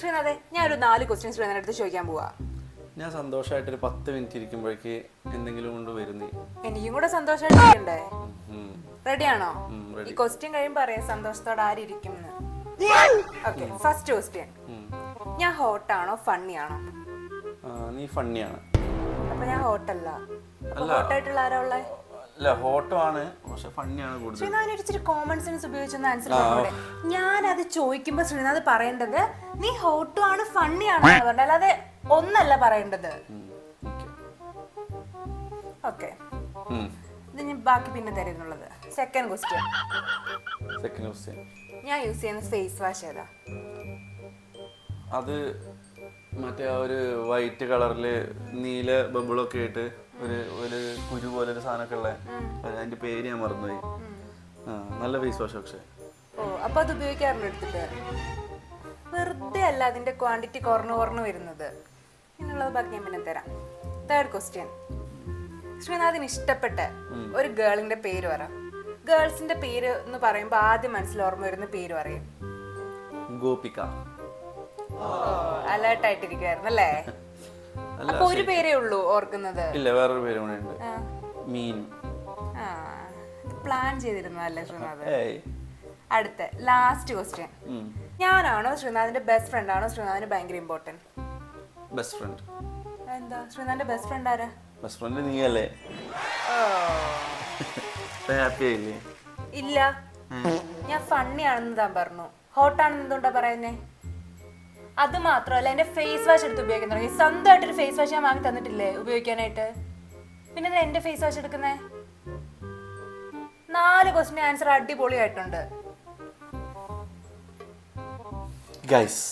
ശ്രീനാഥേ, ഞാൻ ഒരു 4 ക്വസ്റ്റ്യൻ ശ്രീനാഥിന്റെ അടുത്ത് ചോദിക്കാൻ പോവാ. ഞാൻ സന്തോഷമായിട്ട് ഒരു 10 മിനിറ്റ് ഇരിക്കുമ്പോഴേക്ക് എന്തെങ്കിലും കൊണ്ട് വരുന്നേ. എനിക്കും കൂടെ സന്തോഷമായിട്ടിരിക്കണ്ടേ? റെഡിയാണോ? ഈ ക്വസ്റ്റ്യൻ കഴിയുമ്പോ അറിയാം സന്തോഷത്തോടെ ആരിയ്ക്കും. Okay, first question. ഞാൻ ഹോട്ടാണോ ഫണ്ണി ആണോ? നീ ഫണ്ണിയാണ്. അപ്പൊ ഞാൻ ഹോട്ടല്ല. ഹോട്ടായിട്ടുള്ള ആരാ ഉള്ളേ? അല്ല, ഹോട്ടോ ആണ്, പക്ഷെ ഫണ്ണിയാണ് കൂടുതൽ. ശ്രീനാഥ് ഇച്ചിരി കോമൺ സെൻസ് ഉപയോഗിച്ചൊന്ന് ആൻസർ പറഞ്ഞൂടെ? ഞാൻ അത് ചോദിക്കുമ്പോ ശ്രീനാഥ് പറയേണ്ടത് നീ ഹോട്ടോ ആണ് ഫണ്ണി ആണോ അതുകൊണ്ട്, അല്ലാതെ ഒന്നല്ല പറയേണ്ടത്. ഓക്കെ, ഇത് ഞാൻ ബാക്കി പിന്നെ തരുന്നുള്ളത്. Second question. ഞാൻ യൂസ് ചെയ്യുന്ന ഫേസ് വാഷ് ഏതാ? അത് മറ്റേ ആ ഒരു വൈറ്റ് കളറില് നീല ബബിളൊക്കെ ആയിട്ട് ഒരു കുരു പോലെ ഒരു സാധനമൊക്കെ ഉള്ള, അതിന്റെ പേര് ഞാൻ മറന്നുപോയി. നല്ല ഫേസ് വാഷ്. പക്ഷെ ഓ, അപ്പൊ അത് ഉപയോഗിക്കാറുണ്ട് എടുത്തിട്ട്? വെറുതെ അല്ല അതിന്റെ ക്വാണ്ടിറ്റി കുറഞ്ഞു വരുന്നത്. എന്നുള്ളത് ബാക്കി ഞാൻ പിന്നെ തരാം. Third question. ശ്രീനാഥിന് ഇഷ്ടപ്പെട്ട ഒരു ഗേളിന്റെ പേര് പറ. ഗേൾസിന്റെ പേര് എന്ന് പറയുമ്പോ ആദ്യം മനസ്സിൽ ഓർമ്മ വരുന്ന പേര് പറയും. ഗോപിക. അലേർട്ട് ആയിട്ടിരിക്കുവായിരുന്നു അല്ലേ? അപ്പൊ ഒരു പേരേ ഉള്ളൂ ഓർക്കുന്നത്? ഇല്ല, വേറൊരു പേര് കൂടെ ഉണ്ട്, മീൻ. പ്ലാൻ ചെയ്തിരുന്നതല്ലേ ശ്രീനാഥ്? അടുത്ത ലാസ്റ്റ് ക്വസ്റ്റ്യൻ. ഞാനാണോ ശ്രീനാഥിന്റെ ബെസ്റ്റ് ഫ്രണ്ട് ആണോ ശ്രീനാഥിന് ഭയങ്കര ഇമ്പോർട്ടന്റ്? Best friend. എന്താ ശ്രീനാഥിന്റെ ബെസ്റ്റ് ഫ്രണ്ട് ആരാ? ബെസ്റ്റ് ഫ്രണ്ട് നീ അല്ലേ? ഹാപ്പി ആയില്ലേ? ഇല്ല, ഞാൻ ഫണ്ണി ആണെന്ന് താൻ പറഞ്ഞു. ഹോട്ടാണെന്ന് എന്തുകൊണ്ടാ പറയുന്നേ? അത് മാത്രമല്ല, എന്റെ ഫേസ് വാഷ് എടുത്ത് ഉപയോഗിക്കാൻ തുടങ്ങി. സ്വന്തമായിട്ടൊരു ഫേസ് വാഷ് ഞാൻ വാങ്ങി തന്നിട്ടില്ലേ ഉപയോഗിക്കാനായിട്ട്? പിന്നെ എന്റെ ഫേസ് വാഷ് എടുക്കുന്നേ? 4 ക്വസ്റ്റിന് ആൻസർ അടിപൊളിയായിട്ടുണ്ട്. ഗൈസ്,